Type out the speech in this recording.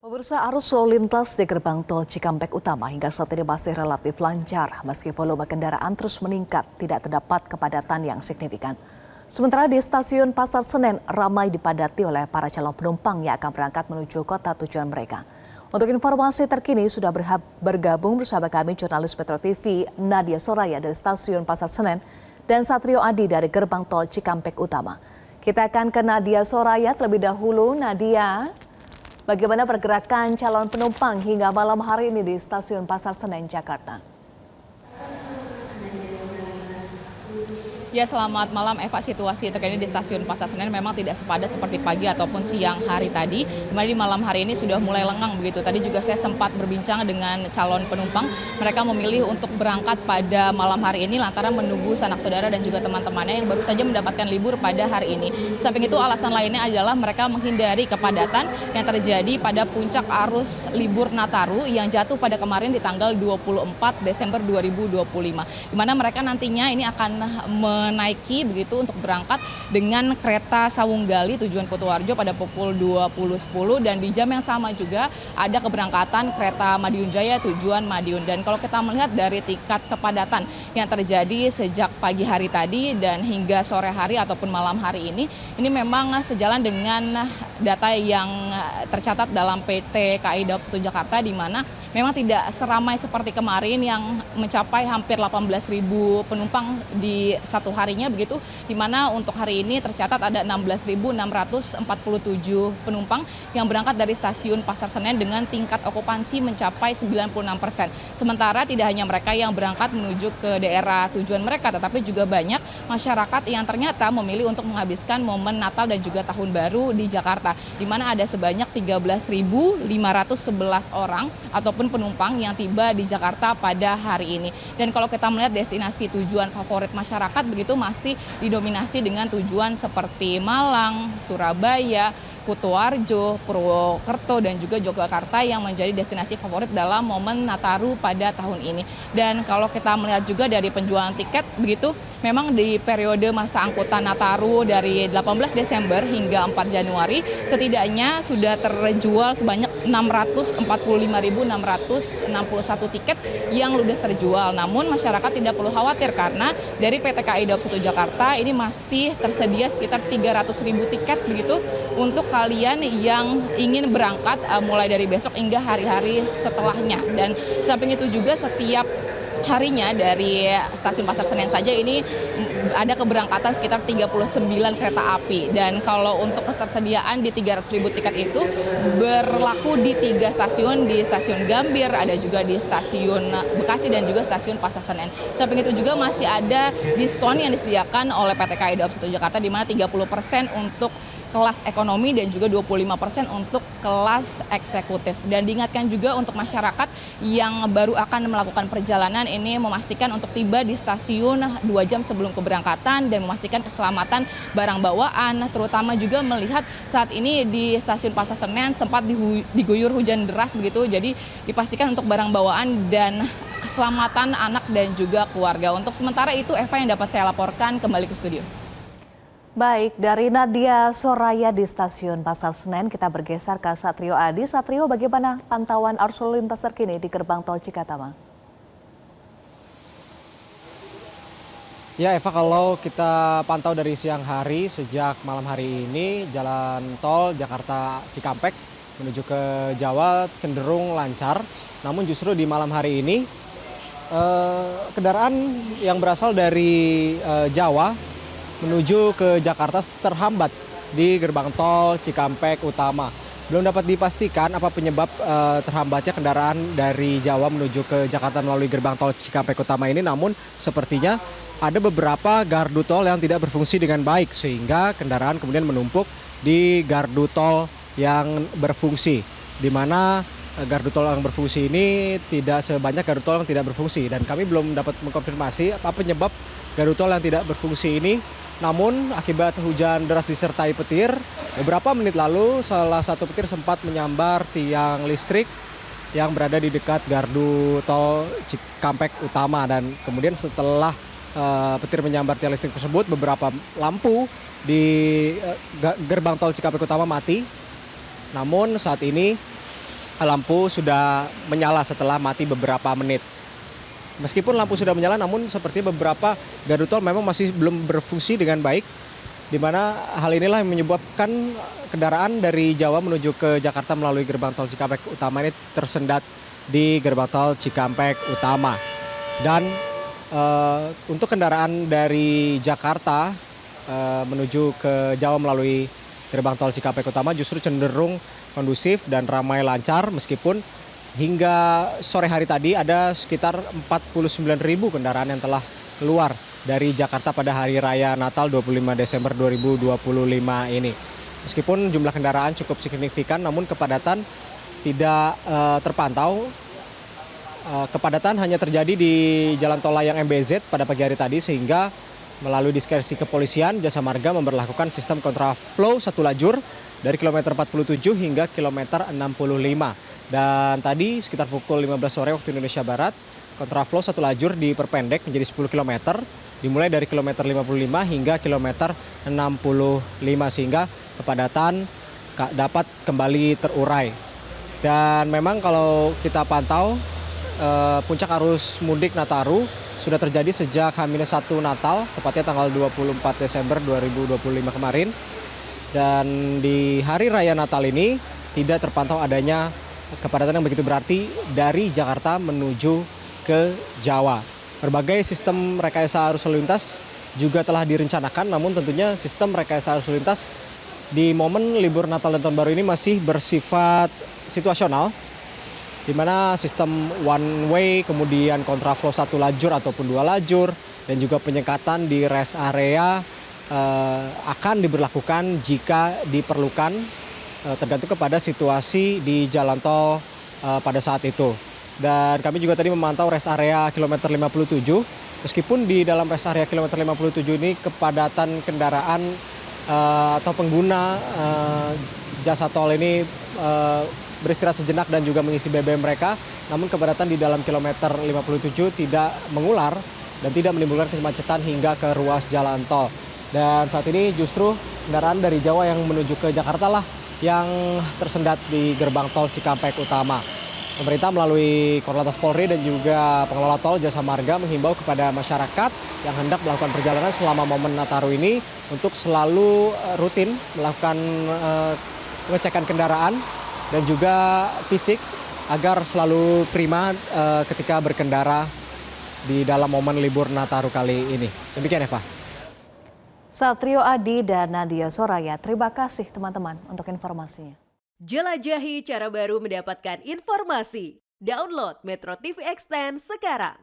Pemirsa, arus lalu lintas di gerbang tol Cikampek Utama hingga saat ini masih relatif lancar meski volume kendaraan terus meningkat, tidak terdapat kepadatan yang signifikan. Sementara di stasiun Pasar Senen ramai dipadati oleh para calon penumpang yang akan berangkat menuju kota tujuan mereka. Untuk informasi terkini sudah bergabung bersama kami jurnalis Metro TV Nadia Soraya dari stasiun Pasar Senen dan Satrio Adi dari gerbang tol Cikampek Utama. Kita akan ke Nadia Soraya terlebih dahulu. Nadia, bagaimana pergerakan calon penumpang hingga malam hari ini di stasiun Pasar Senen, Jakarta? Ya, selamat malam Eva. Situasi terkini di stasiun Pasar Senen memang tidak sepadat seperti pagi ataupun siang hari tadi. Dimana di malam hari ini sudah mulai lengang begitu. Tadi juga saya sempat berbincang dengan calon penumpang. Mereka memilih untuk berangkat pada malam hari ini lantaran menunggu sanak saudara dan juga teman-temannya yang baru saja mendapatkan libur pada hari ini. Samping itu alasan lainnya adalah mereka menghindari kepadatan yang terjadi pada puncak arus libur Nataru yang jatuh pada kemarin di tanggal 24 Desember 2025. Di mana mereka nantinya ini akan menaiki begitu untuk berangkat dengan kereta Sawunggali tujuan Kutoarjo pada pukul 20.10 dan di jam yang sama juga ada keberangkatan kereta Madiun Jaya tujuan Madiun. Dan kalau kita melihat dari tingkat kepadatan yang terjadi sejak pagi hari tadi dan hingga sore hari ataupun malam hari ini memang sejalan dengan data yang tercatat dalam PT KAI Daob 1 Jakarta, di mana memang tidak seramai seperti kemarin yang mencapai hampir 18.000 penumpang di satu harinya begitu, di mana untuk hari ini tercatat ada 16.647 penumpang yang berangkat dari stasiun Pasar Senen dengan tingkat okupansi mencapai 96%. Sementara tidak hanya mereka yang berangkat menuju ke daerah tujuan mereka, tetapi juga banyak masyarakat yang ternyata memilih untuk menghabiskan momen Natal dan juga Tahun Baru di Jakarta, di mana ada sebanyak 13.511 orang ataupun penumpang yang tiba di Jakarta pada hari ini. Dan kalau kita melihat destinasi tujuan favorit masyarakat begitu masih didominasi dengan tujuan seperti Malang, Surabaya, Kutoarjo, Purwokerto dan juga Yogyakarta yang menjadi destinasi favorit dalam momen Nataru pada tahun ini. Dan kalau kita melihat juga dari penjualan tiket begitu, memang di periode masa angkutan Nataru dari 18 Desember hingga 4 Januari setidaknya sudah terjual sebanyak 645.661 tiket yang ludes terjual. Namun masyarakat tidak perlu khawatir karena dari PT KAI Daob 1 Jakarta ini masih tersedia sekitar 300.000 tiket begitu untuk kalian yang ingin berangkat mulai dari besok hingga hari-hari setelahnya. Dan samping itu juga setiap harinya dari stasiun Pasar Senen saja ini ada keberangkatan sekitar 39 kereta api. Dan kalau untuk ketersediaan di 300.000 tiket itu berlaku di 3 stasiun, di stasiun Gambir, ada juga di stasiun Bekasi dan juga stasiun Pasar Senen. Samping itu juga masih ada diskon yang disediakan oleh PT KAI Daob 1 Jakarta, di mana 30% untuk kelas ekonomi dan juga 25% untuk kelas eksekutif. Dan diingatkan juga untuk masyarakat yang baru akan melakukan perjalanan ini memastikan untuk tiba di stasiun 2 jam sebelum keberangkatan dan memastikan keselamatan barang bawaan, terutama juga melihat saat ini di stasiun Pasar Senen sempat diguyur hujan deras begitu, jadi dipastikan untuk barang bawaan dan keselamatan anak dan juga keluarga. Untuk sementara itu Eva yang dapat saya laporkan, kembali ke studio. Baik, dari Nadia Soraya di stasiun Pasar Senen, kita bergeser ke Satrio Adi. Satrio, bagaimana pantauan arus lalu lintas terkini di gerbang tol Cikatama? Ya Eva, kalau kita pantau dari siang hari, sejak malam hari ini jalan tol Jakarta Cikampek menuju ke Jawa cenderung lancar. Namun justru di malam hari ini kendaraan yang berasal dari Jawa menuju ke Jakarta terhambat di gerbang tol Cikampek Utama. Belum dapat dipastikan apa penyebab terhambatnya kendaraan dari Jawa menuju ke Jakarta melalui gerbang tol Cikampek Utama ini, namun sepertinya ada beberapa gardu tol yang tidak berfungsi dengan baik sehingga kendaraan kemudian menumpuk di gardu tol yang berfungsi, di mana gardu tol yang berfungsi ini tidak sebanyak gardu tol yang tidak berfungsi, dan kami belum dapat mengkonfirmasi apa penyebab gardu tol yang tidak berfungsi ini. Namun akibat hujan deras disertai petir, beberapa menit lalu salah satu petir sempat menyambar tiang listrik yang berada di dekat gardu tol Cikampek Utama, dan kemudian setelah petir menyambar tiang listrik tersebut, beberapa lampu di gerbang tol Cikampek Utama mati. Namun saat ini lampu sudah menyala setelah mati beberapa menit. Meskipun lampu sudah menyala, namun seperti beberapa gardu tol memang masih belum berfungsi dengan baik, di mana hal inilah yang menyebabkan kendaraan dari Jawa menuju ke Jakarta melalui gerbang tol Cikampek Utama ini tersendat di gerbang tol Cikampek Utama. Dan untuk kendaraan dari Jakarta menuju ke Jawa melalui gerbang tol Cikampek Utama justru cenderung kondusif dan ramai lancar, meskipun hingga sore hari tadi ada sekitar 49.000 kendaraan yang telah keluar dari Jakarta pada hari raya Natal 25 Desember 2025 ini. Meskipun jumlah kendaraan cukup signifikan, namun kepadatan tidak terpantau. Kepadatan hanya terjadi di Jalan Tol Layang MBZ pada pagi hari tadi, sehingga melalui diskresi kepolisian, Jasa Marga memberlakukan sistem kontraflow satu lajur dari kilometer 47 hingga kilometer 65. Dan tadi sekitar pukul 15 sore waktu Indonesia Barat, kontraflow satu lajur diperpendek menjadi 10 km, dimulai dari kilometer 55 hingga kilometer 65, sehingga kepadatan dapat kembali terurai. Dan memang kalau kita pantau, puncak arus mudik Nataru sudah terjadi sejak H-1 Natal, tepatnya tanggal 24 Desember 2025 kemarin. Dan di hari raya Natal ini tidak terpantau adanya kepadatan yang begitu berarti dari Jakarta menuju ke Jawa. Berbagai sistem rekayasa arus lalu lintas juga telah direncanakan, namun tentunya sistem rekayasa arus lalu lintas di momen libur Natal dan Tahun Baru ini masih bersifat situasional, di mana sistem one way, kemudian kontraflow satu lajur ataupun dua lajur, dan juga penyekatan di rest area akan diberlakukan jika diperlukan, tergantung kepada situasi di jalan tol pada saat itu. Dan kami juga tadi memantau rest area kilometer 57, meskipun di dalam rest area kilometer 57 ini kepadatan kendaraan atau pengguna jasa tol ini beristirahat sejenak dan juga mengisi BBM mereka, namun kepadatan di dalam kilometer 57 tidak mengular dan tidak menimbulkan kemacetan hingga ke ruas jalan tol. Dan saat ini justru kendaraan dari Jawa yang menuju ke Jakarta lah yang tersendat di gerbang tol Cikampek Utama. Pemerintah melalui Korlantas Polri dan juga pengelola tol Jasa Marga menghimbau kepada masyarakat yang hendak melakukan perjalanan selama momen Nataru ini untuk selalu rutin melakukan pengecekan kendaraan dan juga fisik agar selalu prima ketika berkendara di dalam momen libur Nataru kali ini. Demikian Eva. Satrio Adi dan Nadia Soraya, terima kasih teman-teman untuk informasinya. Jelajahi cara baru mendapatkan informasi. Download Metro TV Extend sekarang.